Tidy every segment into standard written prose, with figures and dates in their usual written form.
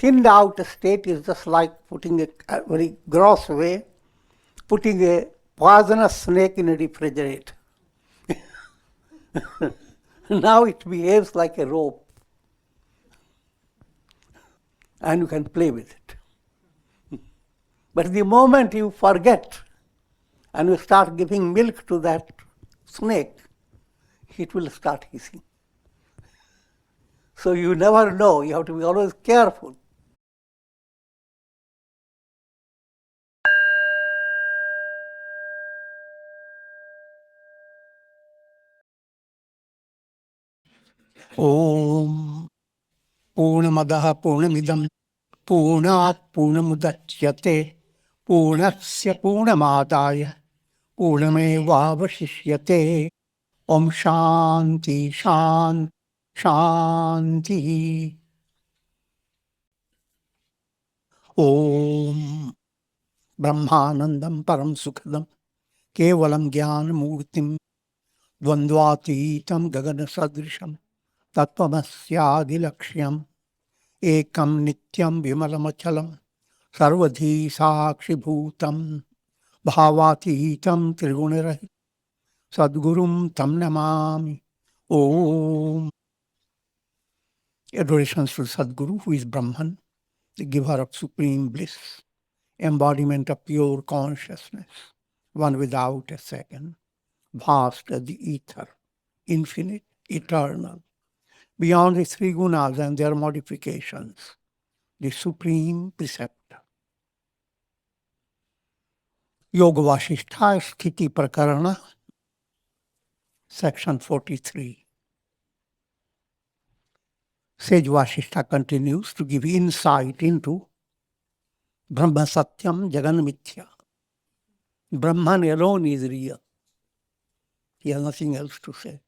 thinned out state is just like putting a very gross way, putting a poisonous snake in a refrigerator. Now it behaves like a rope, and you can play with it. But the moment you forget and you start giving milk to that snake, it will start hissing. So you never know. You have to be always careful. Om Purnamadaha Purnamidam Purnat Purnamudachyate Purnasya Purnamadaya Purnamevavashishyate. Om Shanti Shanti Shanti. Om Brahmanandam Param Sukhadam Kevalam Jnana Murtim Dvandvatitam Gagana Sadrisham Tattvamasya Laksham Ekam Nityam Vimalamachalam Sarvadhi Sakshi Bhutam Bhavatitam Trigunarahi Sadgurum Tam Namami. Om. Adorations to Sadguru, who is Brahman, the giver of supreme bliss, embodiment of pure consciousness, one without a second, vast as the ether, infinite, eternal, beyond the three gunas and their modifications, the supreme preceptor. Yoga Vasistha, Sthiti Prakarana, section 43. Sage Vasistha continues to give insight into Brahma Satyam Jagan Mithya. Brahman alone is real. He has nothing else to say.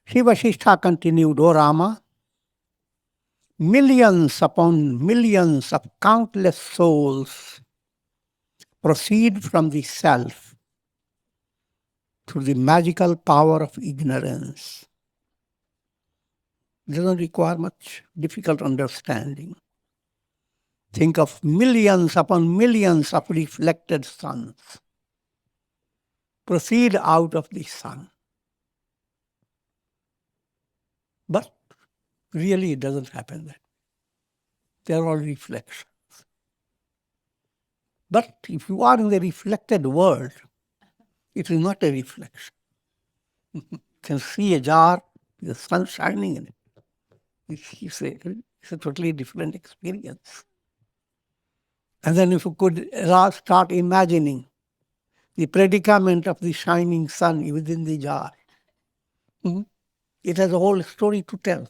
Sri Vasistha continued, O Rama, millions upon millions of countless souls proceed from the self through the magical power of ignorance. It doesn't require much difficult understanding. Think of millions upon millions of reflected suns proceed out of the sun. But really it doesn't happen that. They're all reflections. But if you are in the reflected world, it is not a reflection. You can see a jar with the sun shining in it. It's a totally different experience. And then if you could start imagining the predicament of the shining sun within the jar, it has a whole story to tell.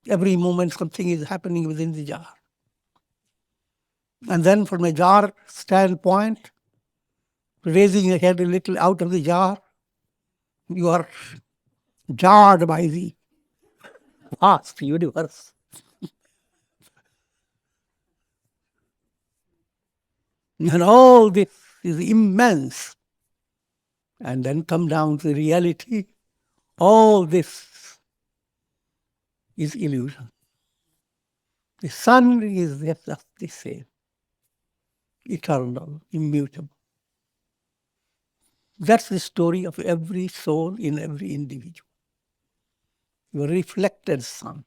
Every moment something is happening within the jar. And then from a jar standpoint, raising your head a little out of the jar, you are jarred by the vast universe. And all this is immense. And then come down to reality. All this is illusion. The sun is just the same. Eternal, immutable. That's the story of every soul in every individual. Your reflected sun,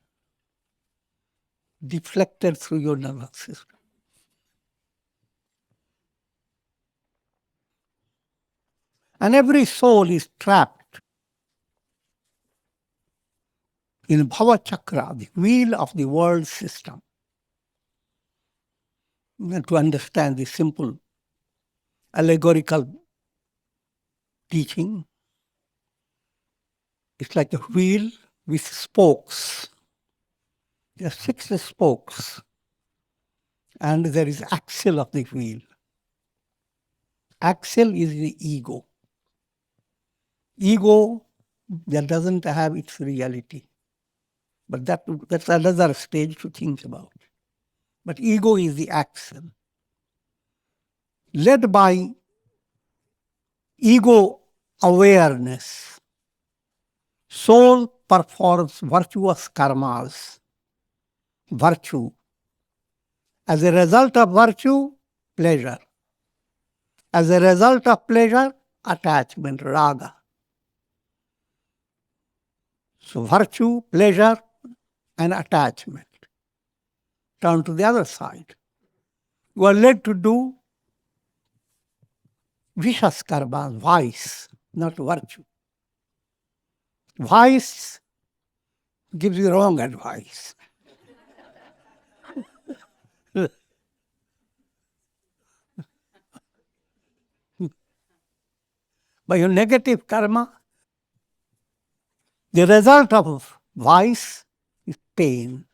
deflected through your nervous system. And every soul is trapped in Bhava Chakra, the wheel of the world system. And to understand the simple allegorical teaching, it's like a wheel with spokes. There are 6 spokes, and there is axle of the wheel. Axle is the ego. Ego that doesn't have its reality. But that's another stage to think about. But ego is the axle. Led by ego awareness, soul performs virtuous karmas. Virtue. As a result of virtue, pleasure. As a result of pleasure, attachment, raga. So virtue, pleasure, and attachment. Turn to the other side. You are led to do vicious karma, vice, not virtue. Vice gives you wrong advice. By your negative karma, the result of vice is pain.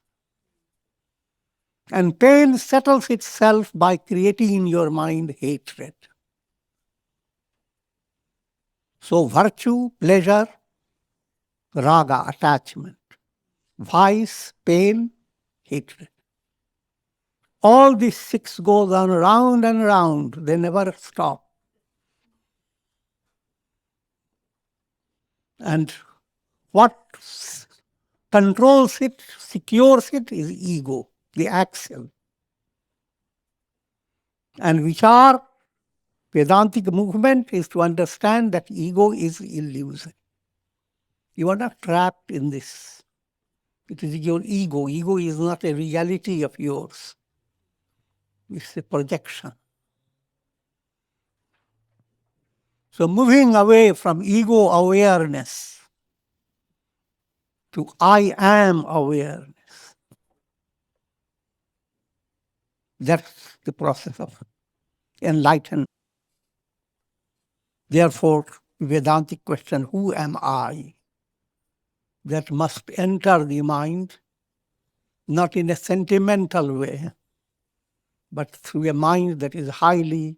And pain settles itself by creating in your mind hatred. So virtue, pleasure, raga, attachment. Vice, pain, hatred. All these six goes on round and round. They never stop. And what controls it, secures it, is ego, the axle. And vichar, Vedantic movement, is to understand that ego is illusion. You are not trapped in this. It is your ego. Ego is not a reality of yours. It's a projection. So moving away from ego awareness to I am awareness, that's the process of enlightenment. Therefore, Vedantic question, who am I? That must enter the mind, not in a sentimental way, but through a mind that is highly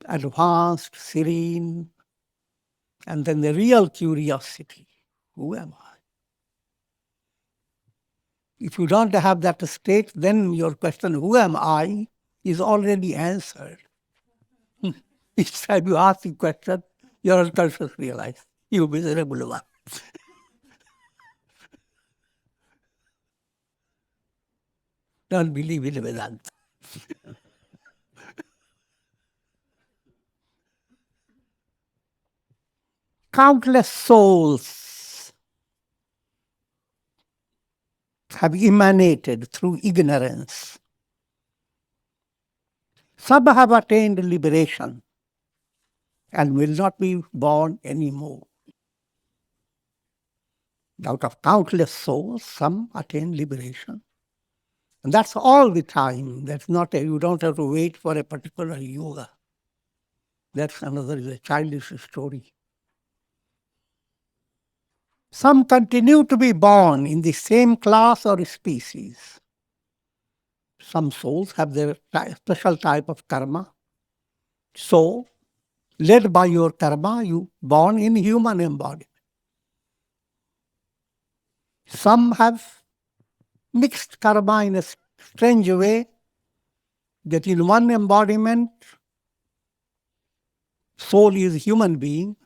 advanced, serene, and then the real curiosity, who am I? If you don't have that state, then your question, who am I, is already answered. Each time you ask the question, your unconscious realize, you miserable one. Don't believe in Vedanta. Countless souls have emanated through ignorance. Some have attained liberation and will not be born anymore. Out of countless souls, some attain liberation. And that's all the time. That's not you don't have to wait for a particular yoga. That's another is a childish story. Some continue to be born in the same class or species. Some souls have their special type of karma. So, led by your karma, you born in human embodiment. Some have mixed karma in a strange way, that in one embodiment, soul is human being.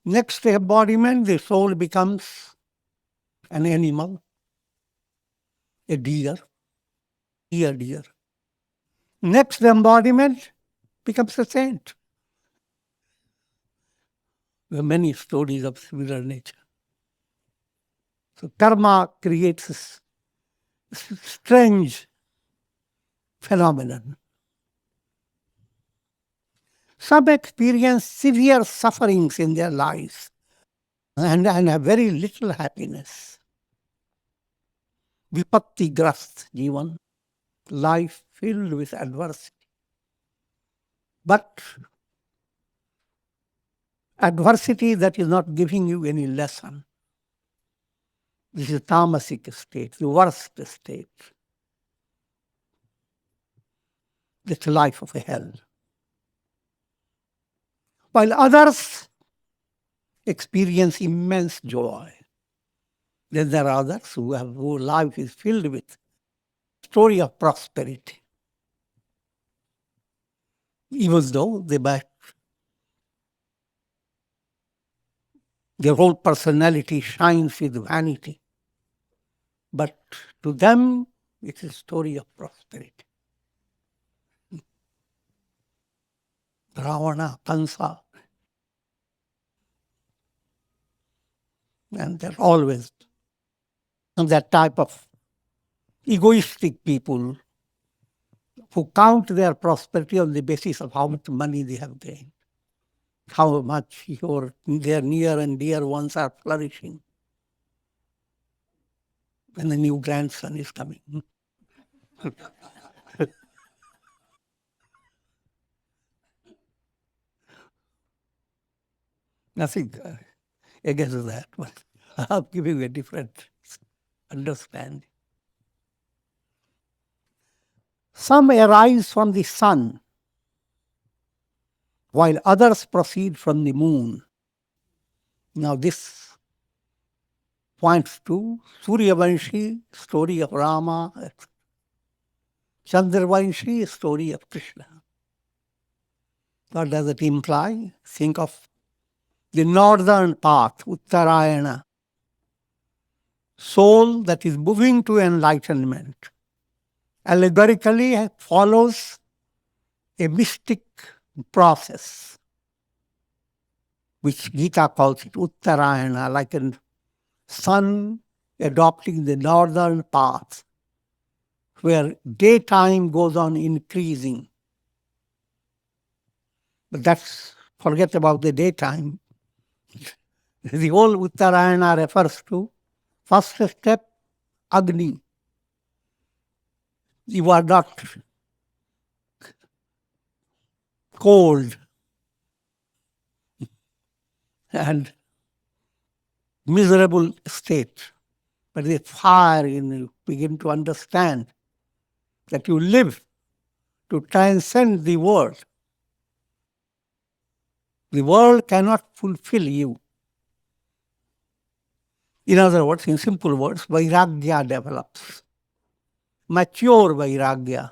Next embodiment, the soul becomes an animal, a deer. Next embodiment becomes a saint. There are many stories of similar nature. So karma creates this strange phenomenon. Some experience severe sufferings in their lives and have very little happiness. Vipatti-grast jivan, life filled with adversity. But adversity that is not giving you any lesson. This is tamasic state, the worst state. It's the life of a hell. While others experience immense joy. Then there are others whose life is filled with story of prosperity. Even though they might Their whole personality shines with vanity. But to them, it's a story of prosperity. Ravana, Kansa, and they're always that type of egoistic people who count their prosperity on the basis of how much money they have gained, how much their near and dear ones are flourishing, when the new grandson is coming. Nothing against that, but I'm giving a different understanding. Some arise from the sun, while others proceed from the moon. Now this points to Suryavanshi, story of Rama, Chandravanshi, story of Krishna. What does it imply? Think of the northern path, Uttarayana, soul that is moving to enlightenment. Allegorically follows a mystic process, which Gita calls it Uttarayana, like a sun adopting the northern path, where daytime goes on increasing. But forget about the daytime. The whole Uttarayana refers to first step, Agni. You are not cold and miserable state, but the fire in you begin to understand that you live to transcend the world. The world cannot fulfill you. In other words, in simple words, Vairagya develops. Mature Vairagya.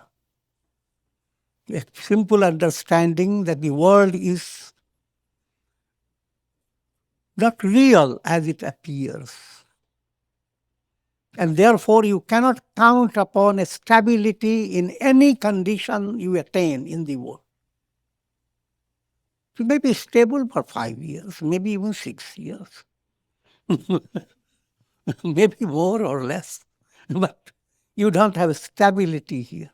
A simple understanding that the world is not real as it appears. And therefore you cannot count upon a stability in any condition you attain in the world. You may be stable for 5 years, maybe even 6 years. Maybe more or less. But you don't have stability here.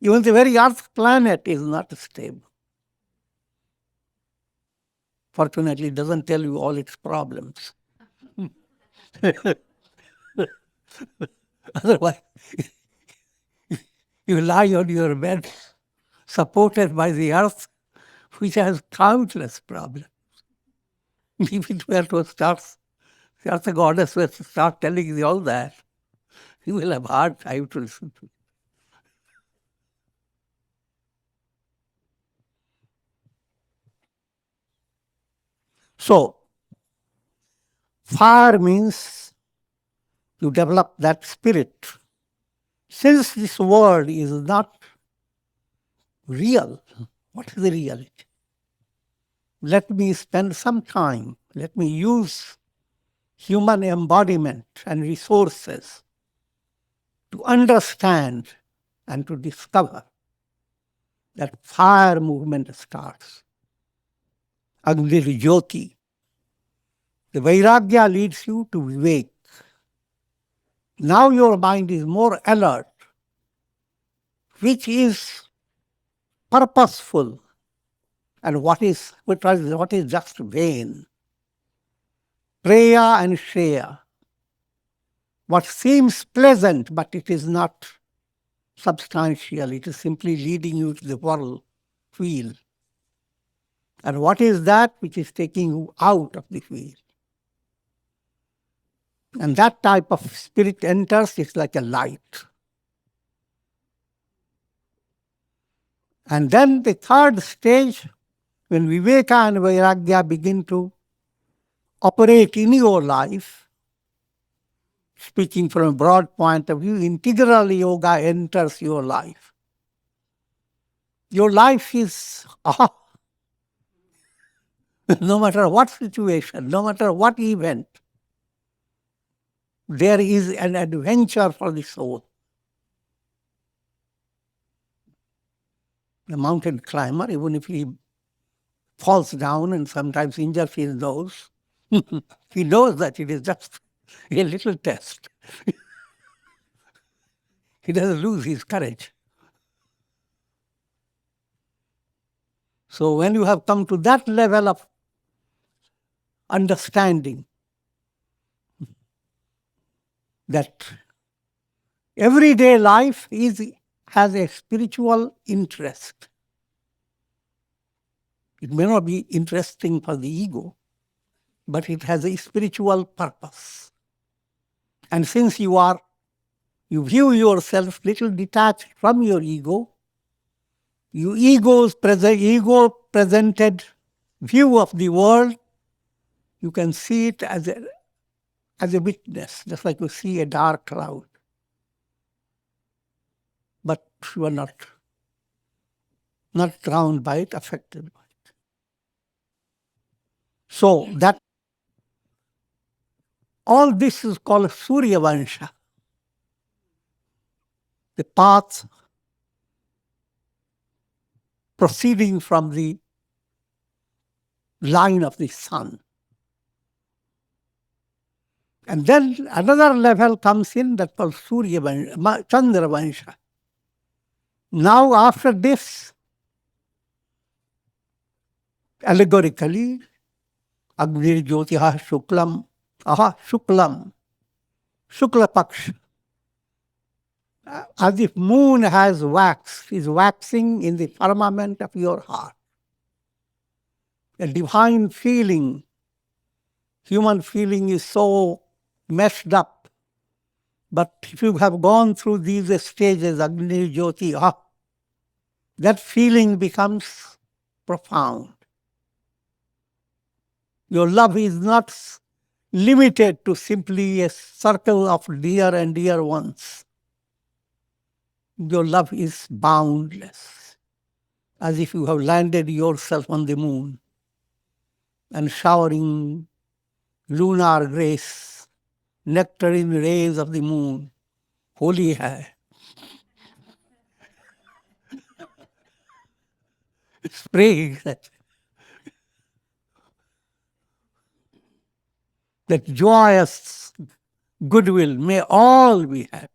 Even the very Earth planet is not stable. Fortunately, it doesn't tell you all its problems. Otherwise, you lie on your bed, supported by the earth, which has countless problems. If it were to start, the earth goddess were to start telling you all that, you will have a hard time to listen to it. So, fire means you develop that spirit. Since this world is not real, what is the reality? Let me spend some time, let me use human embodiment and resources to understand and to discover that fire movement starts. Agni Jyoti. The Vairagya leads you to Vivek. Now your mind is more alert, which is purposeful and what is just vain. Preya and Shreya. What seems pleasant, but it is not substantial. It is simply leading you to the whirlpool. And what is that which is taking you out of the wheel? And that type of spirit enters, it's like a light. And then the third stage, when Viveka and Vairagya begin to operate in your life, speaking from a broad point of view, integral yoga enters your life. Your life is No matter what situation, no matter what event, there is an adventure for the soul. The mountain climber, even if he falls down and sometimes injures his nose, he knows that it is just a little test. He doesn't lose his courage. So when you have come to that level of understanding that everyday life has a spiritual interest. It may not be interesting for the ego, but it has a spiritual purpose. And since you view yourself little detached from your ego presented view of the world, you can see it as a witness, just like you see a dark cloud. But you are not drowned by it, affected by it. So that all this is called Surya Vansha, the path proceeding from the line of the sun. And then another level comes in that called Surya Vansha, Chandra Vansha. Now after this, allegorically, Agni Jyotiha Shuklam, Shuklam, Shukla Paksha. As if moon has wax, is waxing in the firmament of your heart. A divine feeling. Human feeling is so messed up. But if you have gone through these stages, Agni Jyoti, that feeling becomes profound. Your love is not limited to simply a circle of dear and dear ones. Your love is boundless, as if you have landed yourself on the moon and showering lunar grace, nectarine rays of the moon. Holy hai. Spraying that joyous goodwill, may all be happy.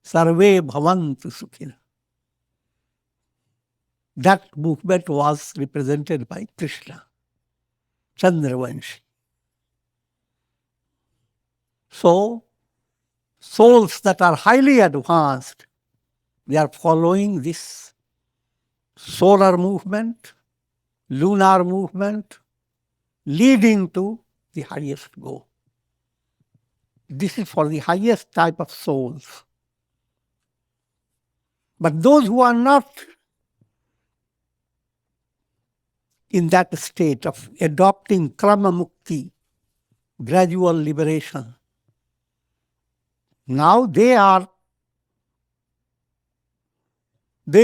Sarve bhavantu sukhina. That movement was represented by Krishna, Chandravanshi. So, souls that are highly advanced, they are following this solar movement, lunar movement, leading to the highest goal. This is for the highest type of souls. But those who are not in that state of adopting krama mukti, gradual liberation, now they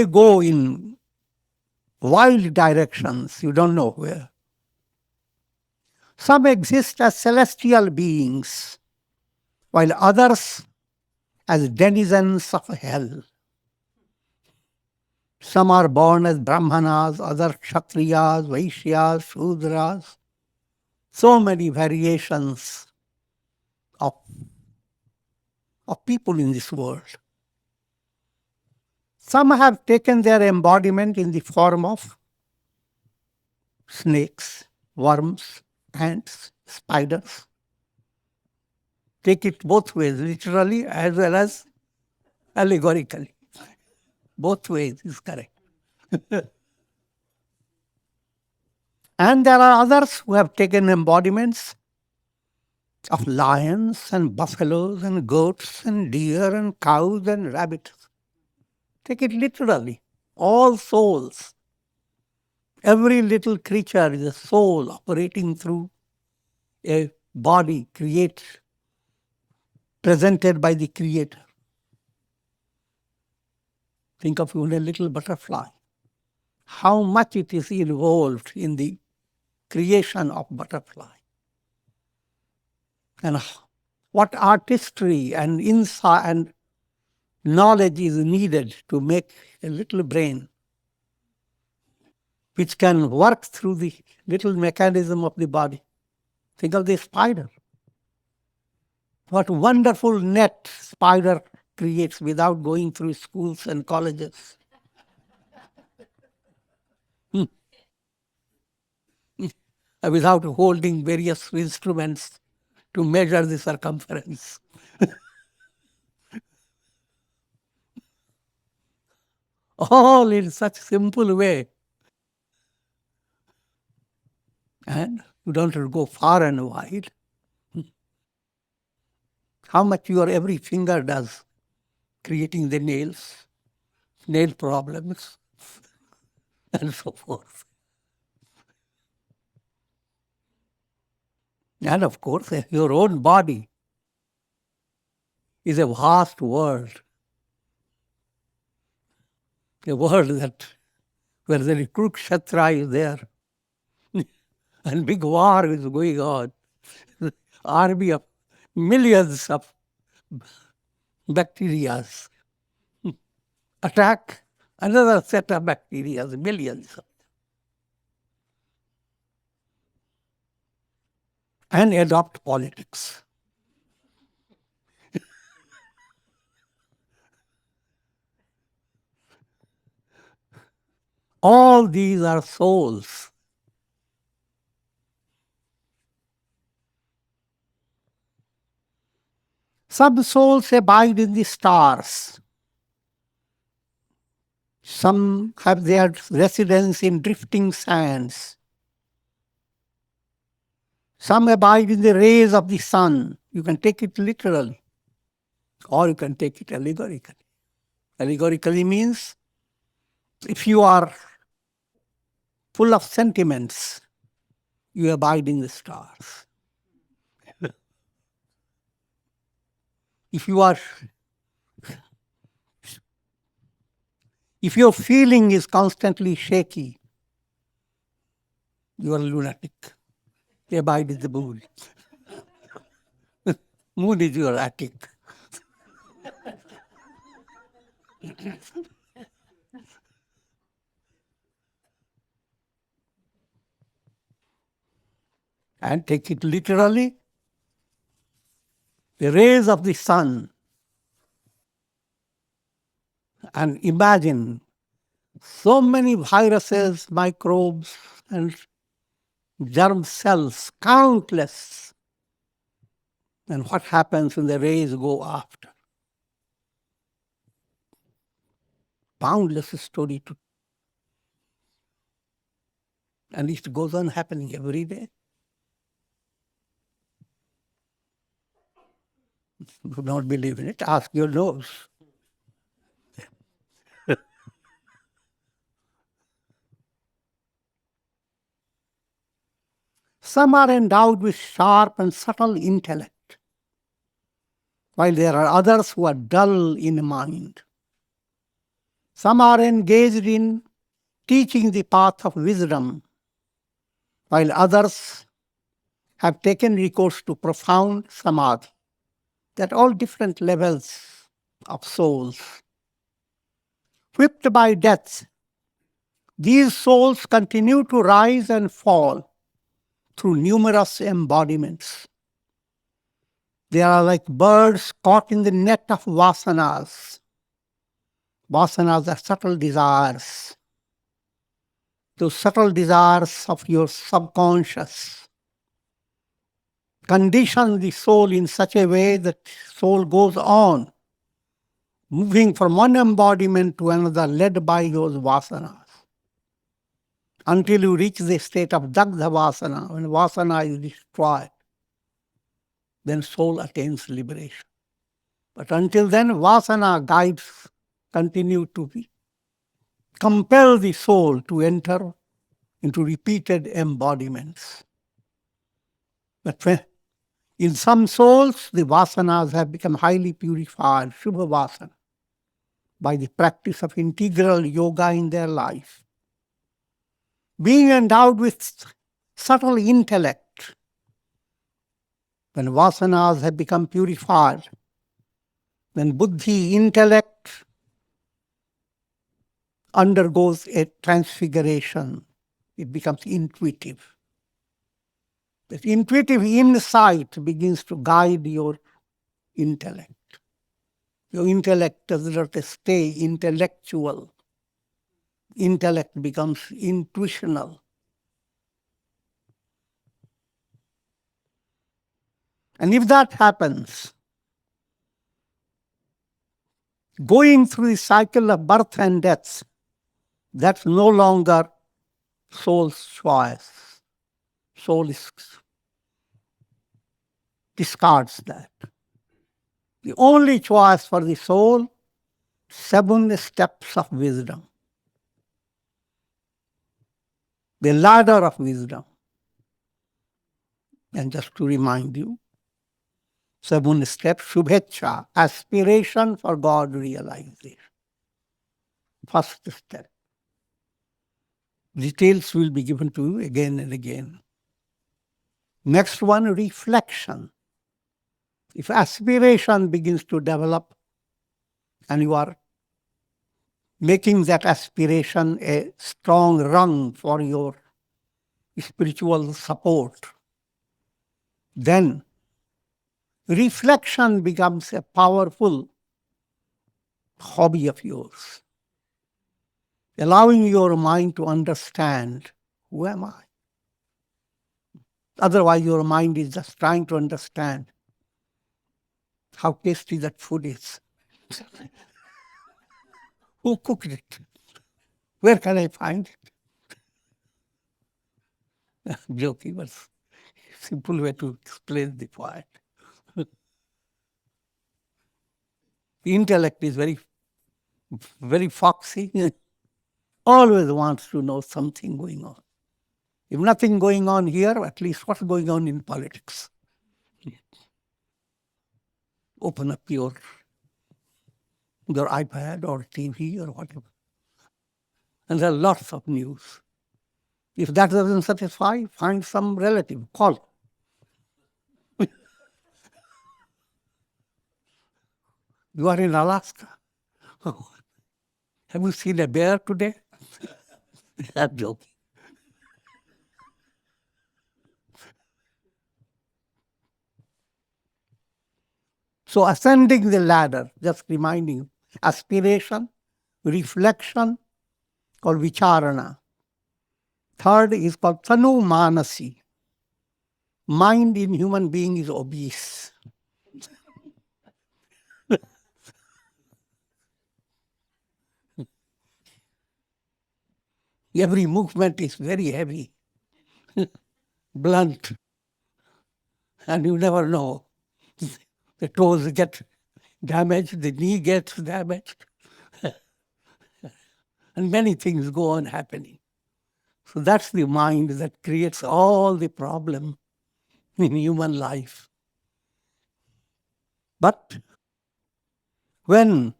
go in wild directions, you don't know where. Some exist as celestial beings, while others as denizens of hell. Some are born as Brahmanas, others Kshatriyas, Vaishyas, Shudras. So many variations of people in this world. Some have taken their embodiment in the form of snakes, worms, ants, spiders. Take it both ways, literally as well as allegorically. Both ways is correct. And there are others who have taken embodiments of lions and buffaloes and goats and deer and cows and rabbits. Take it literally. All souls. Every little creature is a soul operating through a body presented by the Creator. Think of even a little butterfly. How much it is involved in the creation of butterfly. And what artistry and insight and knowledge is needed to make a little brain which can work through the little mechanism of the body. Think of the spider. What wonderful net spider creates without going through schools and colleges. Without holding various instruments to measure the circumference. All in such simple way. And you don't have to go far and wide. How much your every finger does, creating the nails, nail problems, and so forth. And of course, your own body is a vast world. A world that where the Kurukshetra is there, and big war is going on. Army of millions of bacteria attack another set of bacteria, millions of them. And adopt politics. All these are souls. Some souls abide in the stars. Some have their residence in drifting sands. Some abide in the rays of the sun. You can take it literally, or you can take it allegorically. Allegorically means if you are full of sentiments, you abide in the stars. If your feeling is constantly shaky, you are a lunatic. You abide in the moon. Moon is your attic. And take it literally, the rays of the sun. And imagine so many viruses, microbes, and germ cells, countless. And what happens when the rays go after? Boundless story to. And it goes on happening every day. You do not believe in it, ask your nose. Some are endowed with sharp and subtle intellect, while there are others who are dull in mind. Some are engaged in teaching the path of wisdom, while others have taken recourse to profound samadhi. At all different levels of souls. Whipped by death, these souls continue to rise and fall through numerous embodiments. They are like birds caught in the net of vasanas. Vasanas are subtle desires. Those subtle desires of your subconscious condition the soul in such a way that soul goes on, moving from one embodiment to another, led by those vasanas, until you reach the state of dagdha vasana, when vasana is destroyed. Then soul attains liberation. But until then, vasana guides continue to compel the soul to enter into repeated embodiments. But in some souls, the vasanas have become highly purified, Shubha Vasana, by the practice of integral yoga in their life. Being endowed with subtle intellect, when vasanas have become purified, when buddhi, intellect, undergoes a transfiguration, it becomes intuitive. That intuitive insight begins to guide your intellect. Your intellect does not stay intellectual. Intellect becomes intuitional. And if that happens, going through the cycle of birth and death, that's no longer soul's choice. Soul discards that. The only choice for the soul, 7 steps of wisdom. The ladder of wisdom. And just to remind you, 7 steps, Shubhecha, aspiration for God realization. First step. Details will be given to you again and again. Next one, reflection. If aspiration begins to develop and you are making that aspiration a strong rung for your spiritual support, then reflection becomes a powerful hobby of yours, allowing your mind to understand, who am I? Otherwise, your mind is just trying to understand how tasty that food is. Who cooked it? Where can I find it? Joking was a simple way to explain the point. The intellect is very, very foxy. Always wants to know something going on. If nothing going on here, at least what's going on in politics? Open up your iPad or TV or whatever. And there are lots of news. If that doesn't satisfy, find some relative, call. You are in Alaska. Oh, have you seen a bear today? I'm joking. So ascending the ladder, just reminding you, aspiration, reflection, called vicharana. Third is called tanu manasi. Mind in human being is obese. Every movement is very heavy, blunt, and you never know. The toes get damaged, the knee gets damaged, and many things go on happening. So that's the mind that creates all the problem in human life. But when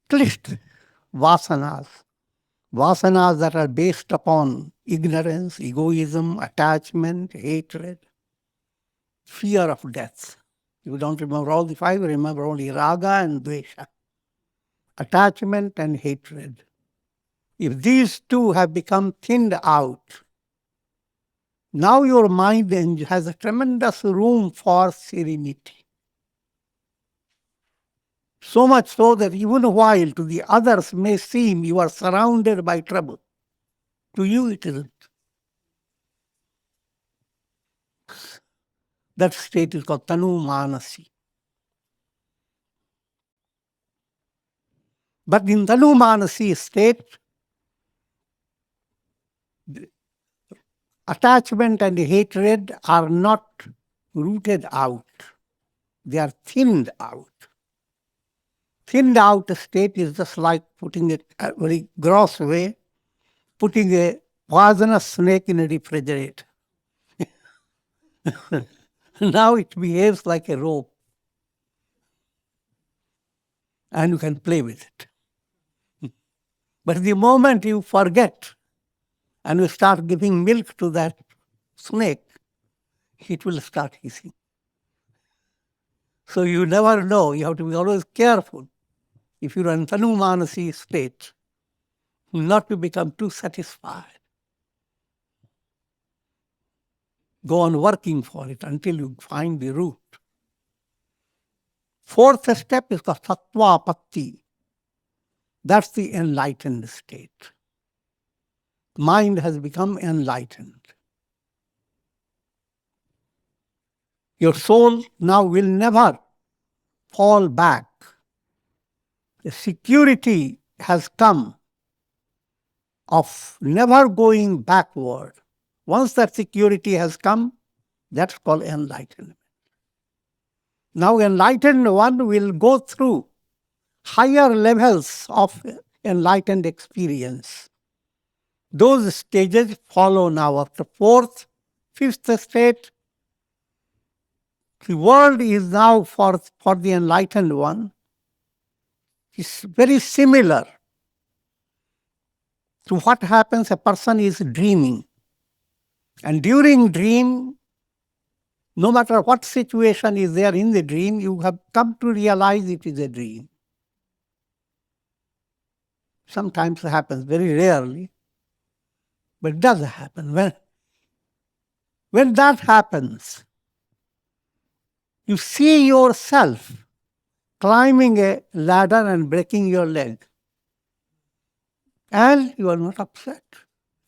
clished vasanas that are based upon ignorance, egoism, attachment, hatred, fear of death. You don't remember all the 5, remember only raga and dvesha, attachment and hatred. If these 2 have become thinned out, now your mind has a tremendous room for serenity. So much so that even while to the others may seem you are surrounded by trouble, to you it isn't. That state is called tanu manasi. But in tanu manasi state, attachment and hatred are not rooted out. They are thinned out. Thinned out state is just like putting it a very gross way, putting a poisonous snake in a refrigerator. Now it behaves like a rope. And you can play with it. But the moment you forget and you start giving milk to that snake, it will start hissing. So you never know. You have to be always careful if you're in Tanumanasi state, not to become too satisfied. Go on working for it until you find the root. Fourth step is called Tattvapatti. That's the enlightened state. Mind has become enlightened. Your soul now will never fall back. The security has come of never going backward. Once that security has come, that's called enlightenment. Now enlightened one will go through higher levels of enlightened experience. Those stages follow now after fourth, fifth state. The world is now for the enlightened one is very similar to what happens a person is dreaming. And during dream, no matter what situation is there in the dream, you have come to realize it is a dream. Sometimes it happens, very rarely, but it does happen. When that happens, you see yourself climbing a ladder and breaking your leg. And you are not upset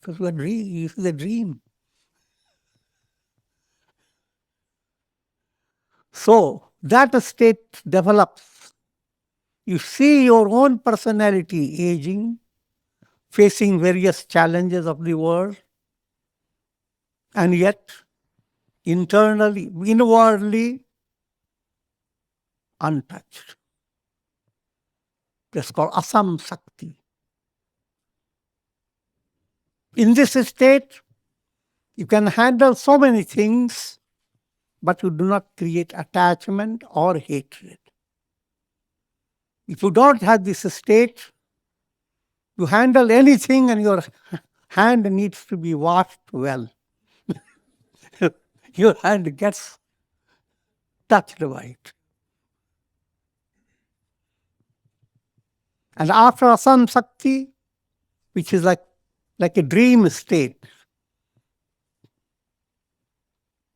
because you see the dream. So that state develops. You see your own personality aging, facing various challenges of the world, and yet internally, inwardly, untouched. That's called asam sakti. In this state, you can handle so many things, but you do not create attachment or hatred. If you don't have this state, you handle anything and your hand needs to be washed well. Your hand gets touched by it. And after asam sakti, which is like a dream state,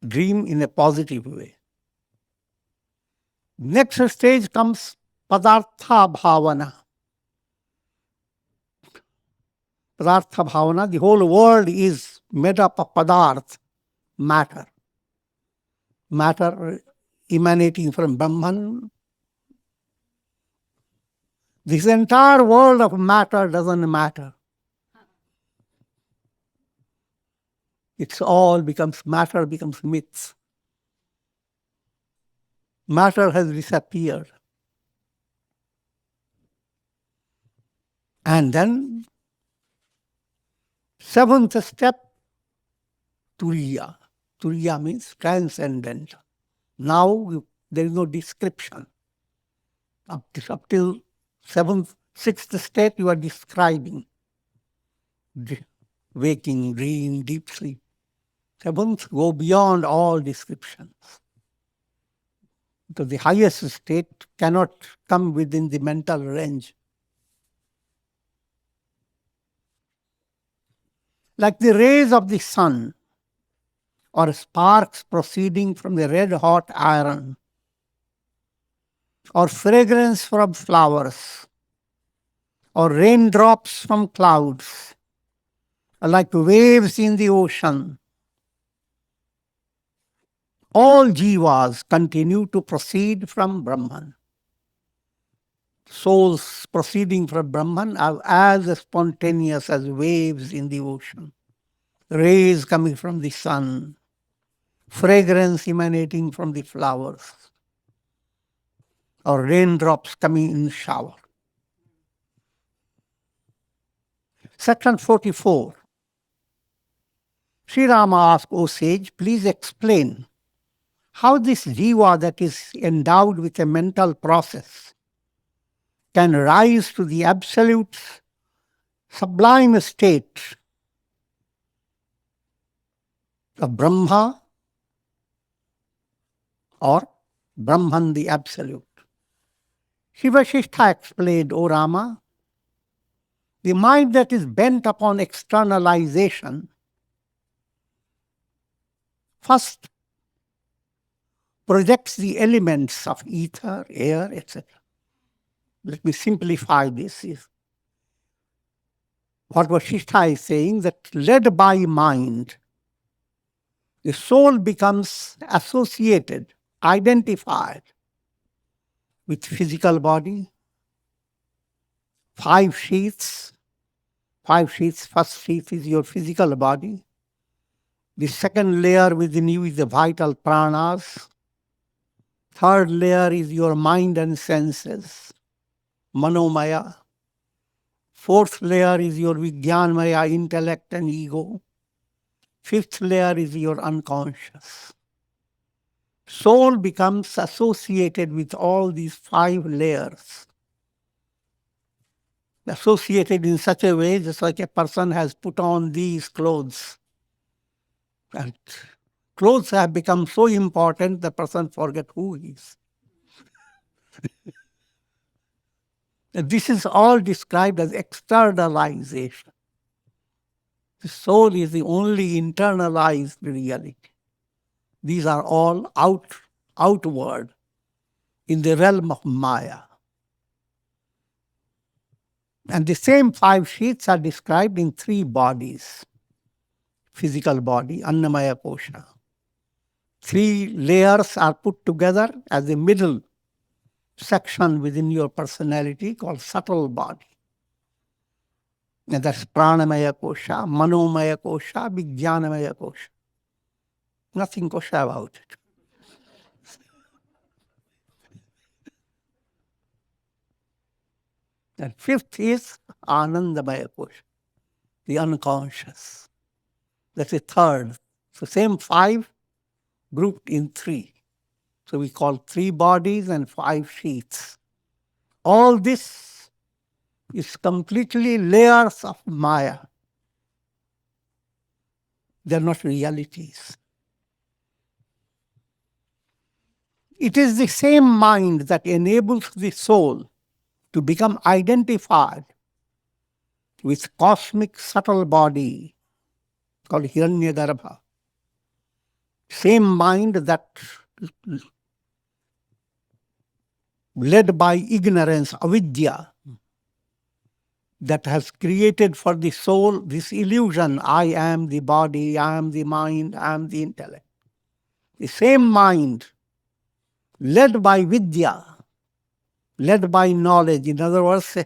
dream in a positive way. Next stage comes padartha bhavana. Padartha bhavana, the whole world is made up of padarth, matter. Matter emanating from Brahman. This entire world of matter doesn't matter. It's all matter becomes myths. Matter has disappeared. And then, seventh step, turiya. Turiya means transcendent. Now there is no description. Up till sixth state you are describing. Waking, dream, deep sleep. Seventh, go beyond all descriptions. Because the highest state cannot come within the mental range. Like the rays of the sun, or sparks proceeding from the red-hot iron, or fragrance from flowers, or raindrops from clouds, or like waves in the ocean, all jivas continue to proceed from Brahman. Souls proceeding from Brahman are as spontaneous as waves in the ocean, rays coming from the sun, fragrance emanating from the flowers, or raindrops coming in the shower. Section 44. Sri Rama asked, O sage, please explain how this jiva that is endowed with a mental process can rise to the absolute sublime state of Brahma or Brahman the Absolute. Sri Vasistha explained, O Rama, the mind that is bent upon externalization first projects the elements of ether, air, etc. Let me simplify this. What Vasistha is saying, that led by mind, the soul becomes associated, identified with physical body, five sheaths. First sheath is your physical body. The second layer within you is the vital pranas. Third layer is your mind and senses, manomaya. Fourth layer is your vijnanmaya, intellect and ego. Fifth layer is your unconscious. Soul becomes associated with all these five layers. Associated in such a way, just like a person has put on these clothes. And clothes have become so important, the person forget who he is. This is all described as externalization. The soul is the only internalized reality. These are all outward in the realm of Maya. And the same five sheaths are described in three bodies. Physical body, Annamaya Kosha. Three layers are put together as a middle section within your personality called subtle body. And that's Pranamaya Kosha, Manomaya Kosha, Vijnanamaya Kosha. Nothing kosha about it. And fifth is Anandamaya Kosha, the unconscious. That's the third. So same five grouped in three. So we call three bodies and five sheaths. All this is completely layers of Maya. They're not realities. It is the same mind that enables the soul to become identified with cosmic subtle body called Hiranyagarbha. Same mind that, led by ignorance, avidya, that has created for the soul this illusion, I am the body, I am the mind, I am the intellect. The same mind, led by vidya, led by knowledge, in other words,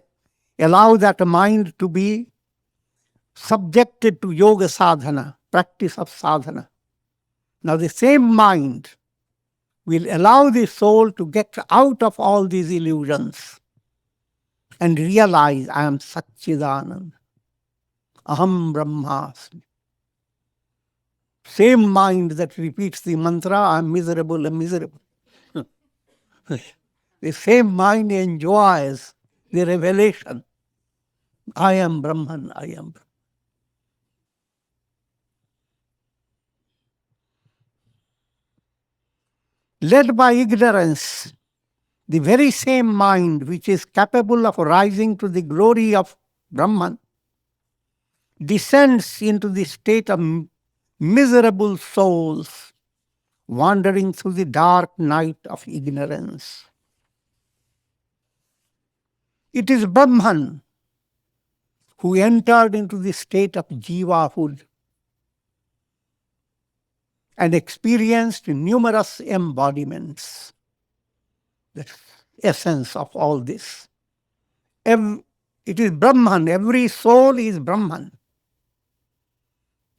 allow that mind to be subjected to yoga sadhana, practice of sadhana. Now the same mind will allow the soul to get out of all these illusions and realize I am Satchidananda, Aham Brahmasmi. Same mind that repeats the mantra, I am miserable and miserable. The same mind enjoys the revelation, I am Brahman, I am Brahman. Led by ignorance, the very same mind which is capable of rising to the glory of Brahman descends into the state of miserable souls wandering through the dark night of ignorance. It is Brahman who entered into the state of jivahood and experienced numerous embodiments. The essence of all this. It is Brahman, every soul is Brahman.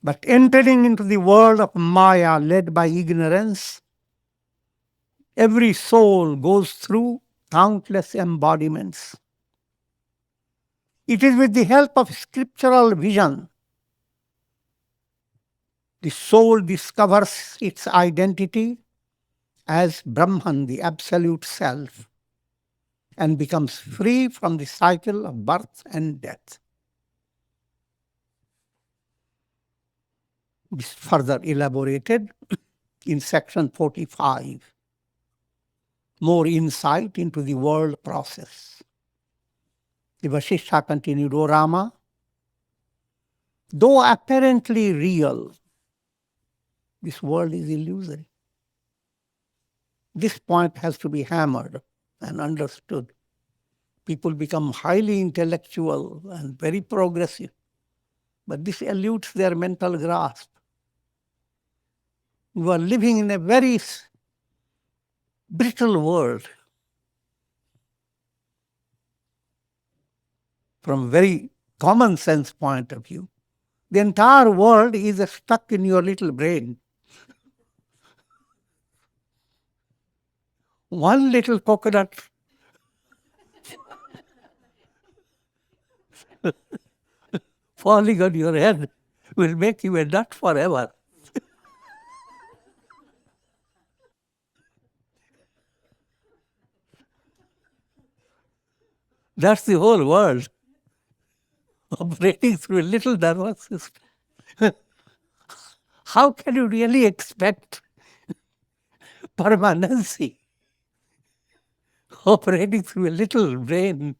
But entering into the world of Maya led by ignorance, every soul goes through countless embodiments. It is with the help of scriptural vision the soul discovers its identity as Brahman, the absolute self, and becomes free from the cycle of birth and death. is further elaborated in section 45. More insight into the world process. The Vasistha continued, O Rama, though apparently real, this world is illusory. This point has to be hammered and understood. People become highly intellectual and very progressive, but this eludes their mental grasp. You are living in a very brittle world. From a very common sense point of view, the entire world is stuck in your little brain. One little coconut falling on your head will make you a nut forever. That's the whole world operating through a little nervous system. How can you really expect permanency operating through a little brain?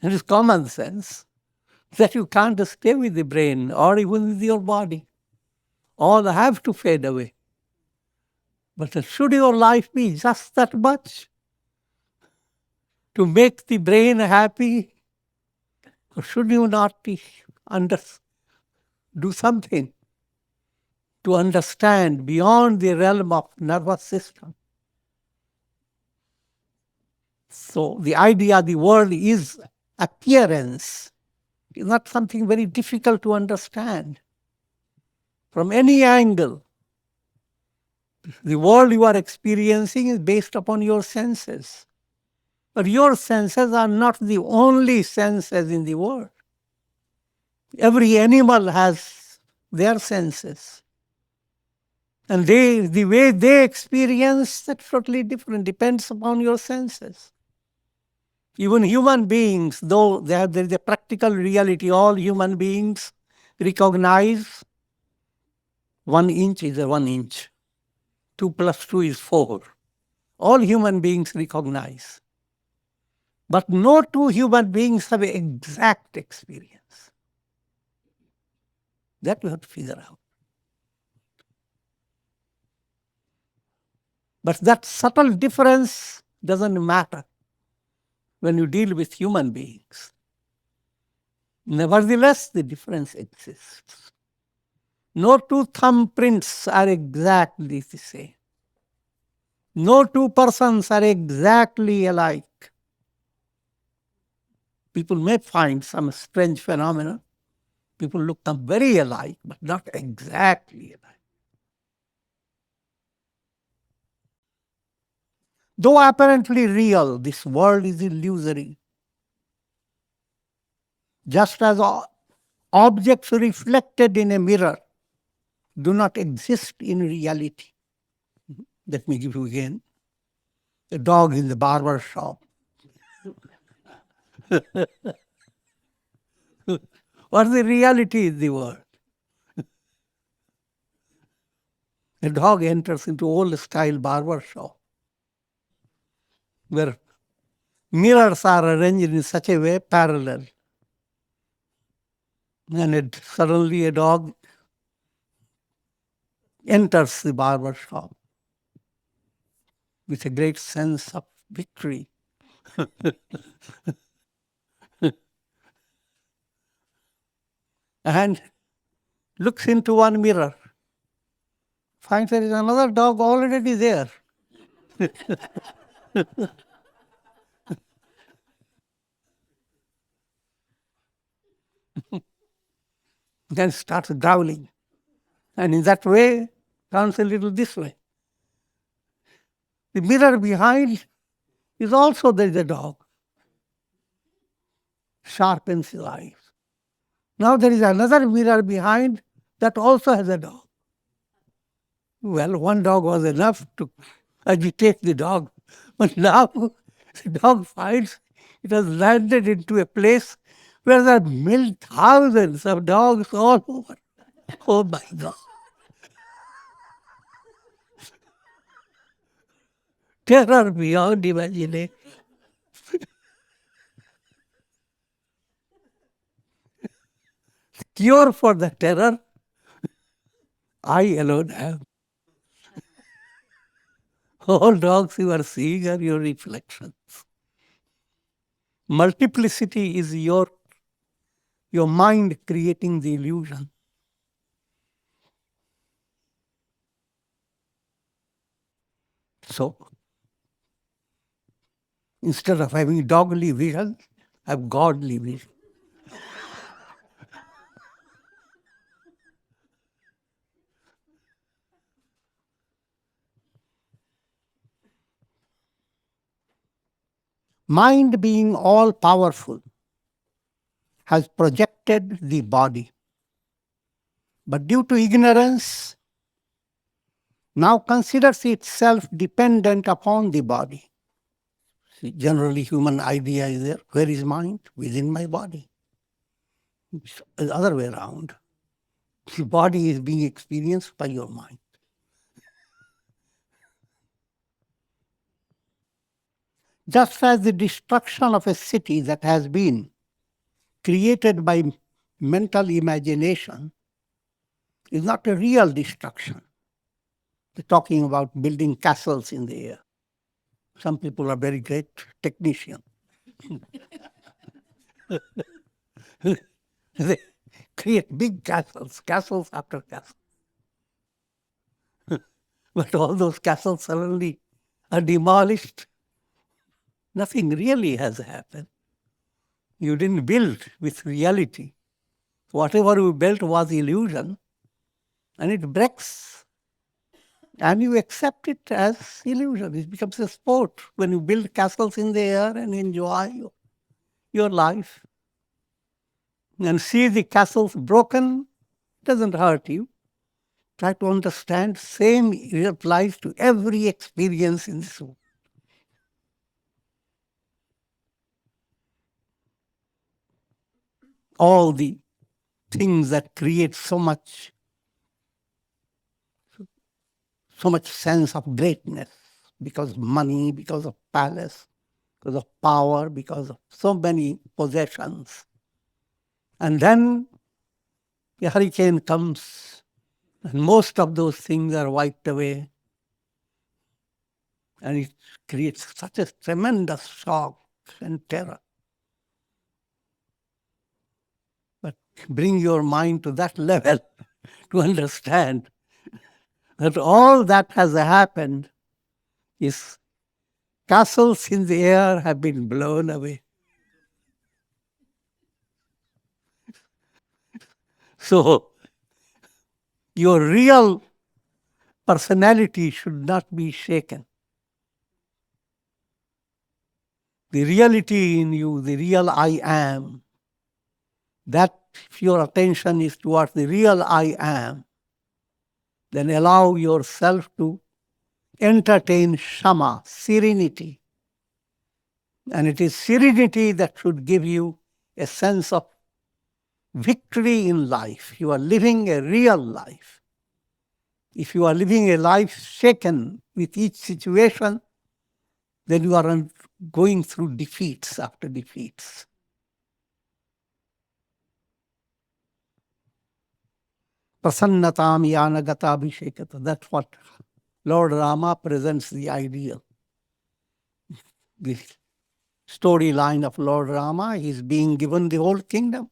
It is common sense that you can't stay with the brain or even with your body. All have to fade away. But should your life be just that much to make the brain happy? Or should you not do something to understand beyond the realm of nervous system? So the idea the world is appearance is not something very difficult to understand. From any angle, the world you are experiencing is based upon your senses. But your senses are not the only senses in the world. Every animal has their senses. And the way they experience, that's totally different, depends upon your senses. Even human beings, though there is a practical reality, all human beings recognize 1 inch is a 1 inch. 2 plus 2 is 4. All human beings recognize. But no two human beings have an exact experience. That we have to figure out. But that subtle difference doesn't matter when you deal with human beings. Nevertheless, the difference exists. No two thumbprints are exactly the same. No two persons are exactly alike. People may find some strange phenomena. People look them very alike, but not exactly alike. Though apparently real, this world is illusory. Just as objects reflected in a mirror do not exist in reality. Let me give you again. A dog in the barber shop. What's the reality in the world? A dog enters into old-style barber shop, where mirrors are arranged in such a way, parallel. And suddenly a dog enters the barber shop with a great sense of victory. And looks into one mirror, finds there is another dog already there. Then starts growling. And in that way, turns a little this way. The mirror behind is also there is a dog. Sharpens his eyes. Now there is another mirror behind that also has a dog. Well, one dog was enough to agitate the dog. But now the dog finds it has landed into a place where there are thousands of dogs all over. Oh my God. Terror beyond imagination. Cure for the terror, I alone have. All dogs you are seeing are your reflections. Multiplicity is your mind creating the illusion. So, instead of having dogly vision, have godly vision. Mind being all powerful has projected the body. But due to ignorance, now considers itself dependent upon the body. See, generally, human idea is there. Where is mind? Within my body. It's the other way around. The body is being experienced by your mind. Just as the destruction of a city that has been created by mental imagination is not a real destruction. They're talking about building castles in the air. Some people are very great technicians. They create big castles, castles after castles. But all those castles suddenly are demolished. Nothing really has happened. You didn't build with reality. Whatever you built was illusion, and it breaks. And you accept it as illusion. It becomes a sport when you build castles in the air and enjoy your life. And see the castles broken, doesn't hurt you. Try to understand, same applies to every experience in this world. All the things that create so much sense of greatness, because of money, because of palace, because of power, because of so many possessions. And then a hurricane comes, and most of those things are wiped away. And it creates such a tremendous shock and terror. But bring your mind to that level to understand that all that has happened is castles in the air have been blown away. So, your real personality should not be shaken. The reality in you, the real I am, that if your attention is towards the real I am, then allow yourself to entertain shama, serenity. And it is serenity that should give you a sense of victory in life. You are living a real life. If you are living a life shaken with each situation, then you are going through defeats after defeats. Prasannatam yanagata abhishekata. That's what Lord Rama presents the ideal. The storyline of Lord Rama, he is being given the whole kingdom.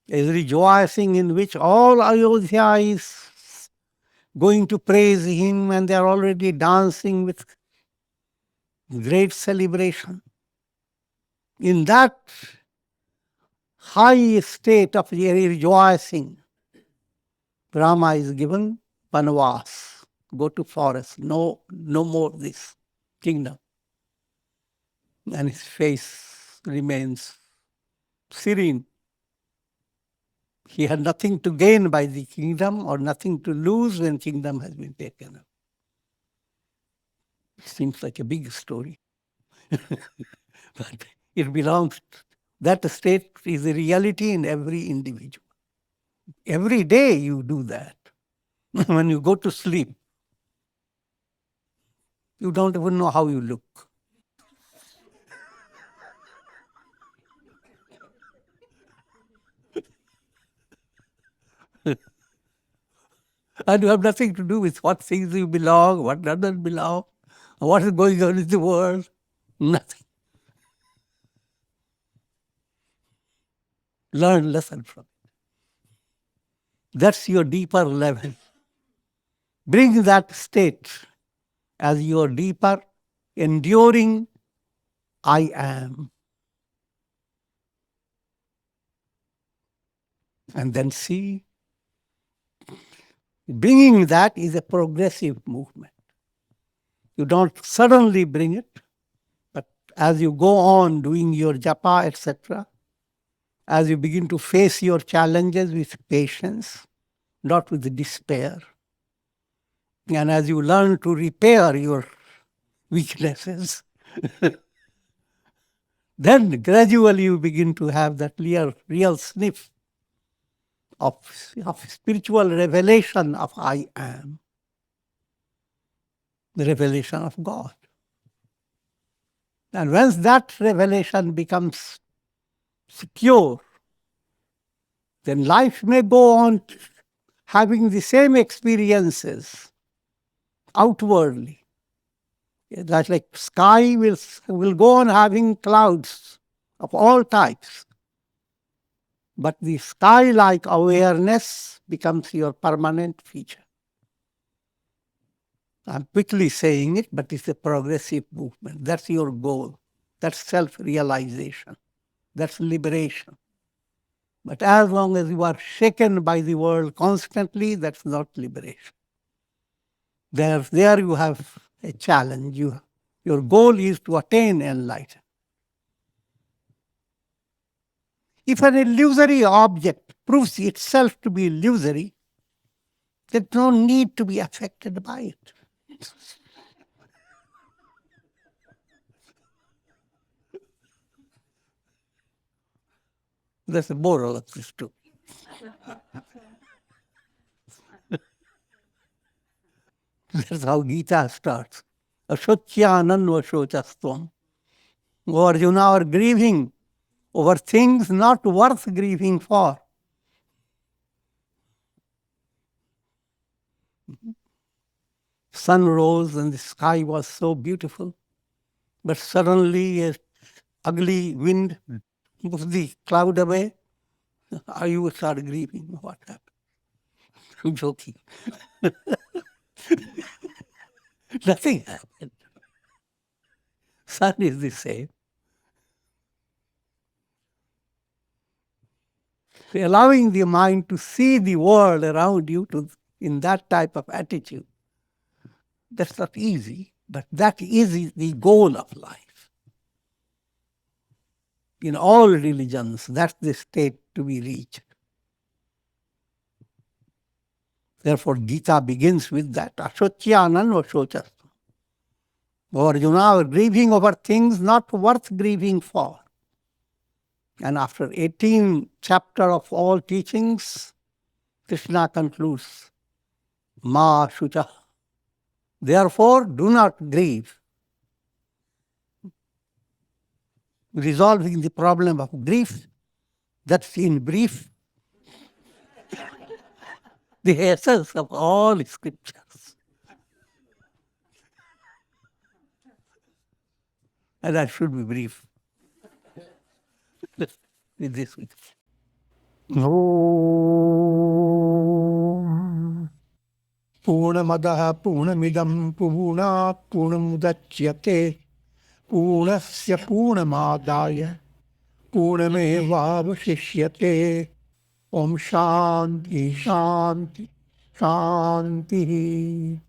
Is rejoicing in which all Ayodhya is going to praise him, and they are already dancing with great celebration. In that high state of rejoicing, Rama is given Vanvas. Go to forest. No more this kingdom. And his face remains serene. He had nothing to gain by the kingdom or nothing to lose when kingdom has been taken up. It seems like a big story. But it belongs That state is a reality in every individual. Every day you do that. When you go to sleep, you don't even know how you look. And you have nothing to do with what things you belong, what doesn't belong, what is going on in the world. Nothing. Learn lesson from it. That's your deeper level. Bring that state as your deeper, enduring I am. And then see, bringing that is a progressive movement. You don't suddenly bring it, but as you go on doing your japa, etc., as you begin to face your challenges with patience, not with despair, and as you learn to repair your weaknesses, then gradually you begin to have that real sniff of spiritual revelation of I am, the revelation of God. And once that revelation becomes secure, then life may go on having the same experiences outwardly. That's like sky will go on having clouds of all types. But the sky-like awareness becomes your permanent feature. I'm quickly saying it, but it's a progressive movement. That's your goal. That's self-realization. That's liberation. But as long as you are shaken by the world constantly, that's not liberation. There you have a challenge. Your goal is to attain enlightenment. If an illusory object proves itself to be illusory, there's no need to be affected by it. That's the moral of this too. That's how Gita starts. Ashochyananva shochastvam. O Arjuna are grieving over things not worth grieving for. Sun rose and the sky was so beautiful, but suddenly a ugly wind moves the cloud away. You start grieving. What happened? I'm joking. Nothing happened. Sun is the same. So allowing the mind to see the world around you in that type of attitude, that's not easy, but that is the goal of life. In all religions, that's the state to be reached. Therefore, Gita begins with that. Ashochyananva shochastvam. O Arjuna are grieving over things not worth grieving for. And after 18 chapter of all teachings, Krishna concludes, Ma Suchah. Therefore, do not grieve. Resolving the problem of grief, that's in brief the essence of all scriptures. And that should be brief. With this week. Om Purnamadaha Purnamidam Purnat Purnamudachyate Purnasya Purnamadaya Purnamevavashishyate Om Shanti Shanti Shanti.